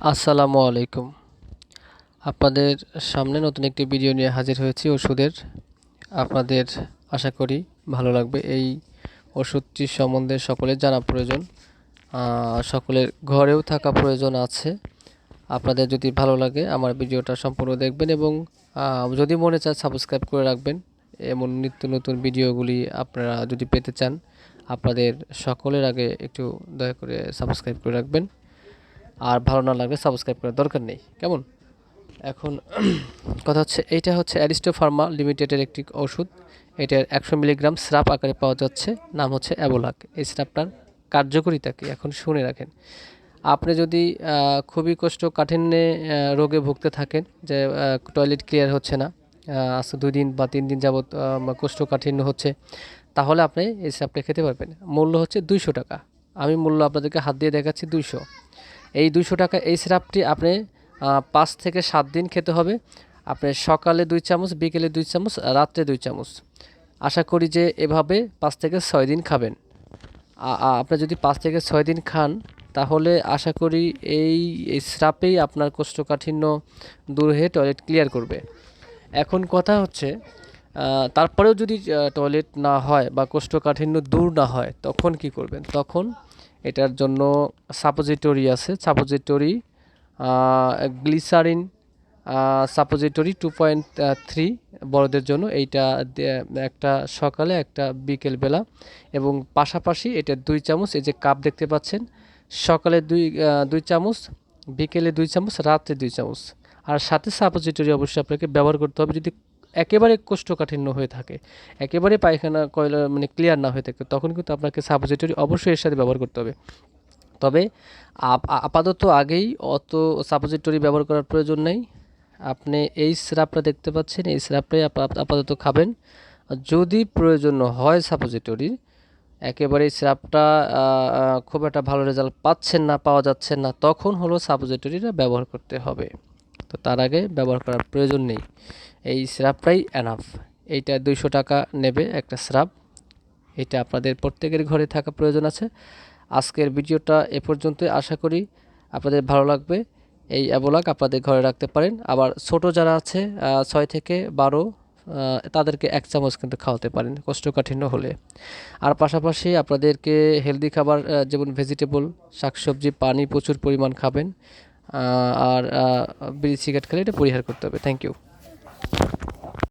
আসসালামু আলাইকুম। আপনাদের সামনে নতুন একটি ভিডিও নিয়ে হাজির হয়েছি ওষুধের। আপনাদের আশা করি ভালো লাগবে। এই ওষুধটি সম্বন্ধে সকলের জানা প্রয়োজন, সকলের ঘরেও থাকা প্রয়োজন আছে। আপনাদের যদি ভালো লাগে আমার ভিডিওটা সম্পূর্ণ দেখবেন এবং যদি মনে চায় সাবস্ক্রাইব করে রাখবেন। এমন নিত্য নতুন ভিডিওগুলি আপনারা যদি পেতে চান, আপনাদের সকলের আগে একটু দয়া করে সাবস্ক্রাইব করে রাখবেন। আর ভালো না লাগলে সাবস্ক্রাইব করার দরকার নেই, কেমন? এখন কথা হচ্ছে, এইটা হচ্ছে অ্যারিস্টো ফার্মা লিমিটেডের একটি ওষুধ। এটার 100 মিলিগ্রাম সিরাপ আকারে পাওয়া যাচ্ছে, নাম হচ্ছে অ্যাবোলাক। এই সিরাপটার কার্যকারিতা কি এখন শুনে রাখেন। আপনি যদি খুবই কোষ্ঠকাঠিন্যে রোগে ভুগতে থাকেন, যে টয়লেট ক্লিয়ার হচ্ছে না, আজকে 2 দিন বা 3 দিন যাবৎ কোষ্ঠকাঠিন্য হচ্ছে, তাহলে আপনি এই সিরাপটা খেতে পারবেন। মূল্য হচ্ছে 200 টাকা। আমি মূল্য আপনাদেরকে হাত দিয়ে দেখাচ্ছি 200। এই 200 টাকা এই সিরাপটি আপনি 5 থেকে 7 দিন খেতে হবে। আপনি সকালে 2 চামচ, বিকেলে 2 চামচ, রাত্রে 2 চামচ। আশা করি যে এভাবে 5 থেকে 6 দিন খাবেন। আপনি যদি 5 থেকে 6 দিন খান, তাহলে আশা করি এই সিরাপেই আপনার কোষ্ঠকাঠিন্য দূর হয়ে টয়লেট ক্লিয়ার করবে। এখন কথা হচ্ছে, তারপরেও যদি টয়লেট না হয় বা কোষ্ঠকাঠিন্য দূর না হয়, তখন কি করবেন? তখন এটার জন্য সাপোজিটরি আছে। সাপোজিটরি গ্লিসারিন সাপোজিটরি 2.3 বড়দের জন্য। এইটা একটা সকালে, একটা বিকেল বেলা, এবং পাশাপাশি এটা 2 চামচ, এই যে কাপ দেখতে পাচ্ছেন, সকালে 2 চামচ, বিকেলে 2 চামচ, রাত্রে 2 চামচ। আর সাথে সাপোজিটরি অবশ্যই আপনাকে ব্যবহার করতে হবে যদি একেবারে কোষ্ঠকাঠিন্য হয়ে থাকে, একেবারে পায়খানা কয়লা মানে ক্লিয়ার না হয়ে থাকে, তখন কিন্তু আপনাকে সাপোজিটরি অবশ্যই এর সাথে ব্যবহার করতে হবে। তবে আপাতত আগেই অত সাপোজিটরি ব্যবহার করার প্রয়োজন নেই। আপনি এই সিরাপটা দেখতে পাচ্ছেন, এই সিরাপটাই আপাতত খাবেন। যদি প্রয়োজন হয় সাপোজিটরির, একেবারে এই সিরাপটা খুব একটা ভালো রেজাল্ট পাওয়া যাচ্ছে না, তখন হলো সাপোজিটরিটা ব্যবহার করতে হবে। তো তার আগে ব্যবহার করার প্রয়োজন নেই। এই সিরাপটাই এনাফ। এইটা 200 টাকা নেবে একটা সিরাপ। এটা আপনাদের প্রত্যেকের ঘরে থাকা প্রয়োজন আছে। আজকের ভিডিওটা এ পর্যন্তই। আশা করি আপনাদের ভালো লাগবে। এই অ্যাবোলাক আপনাদের ঘরে রাখতে পারেন। আবার ছোট যারা আছে 6 থেকে 12, তাদেরকে 1 চামচ কিন্তু খাওয়াতে পারেন কোষ্ঠকাঠিন্য হলে। আর পাশাপাশি আপনাদেরকে হেলদি খাবার, যেমন ভেজিটেবল, শাকসবজি, পানি প্রচুর পরিমাণ খাবেন। আর বিড়ি সিগারেট খেলে এটা পরিহার করতে হবে। Thank you.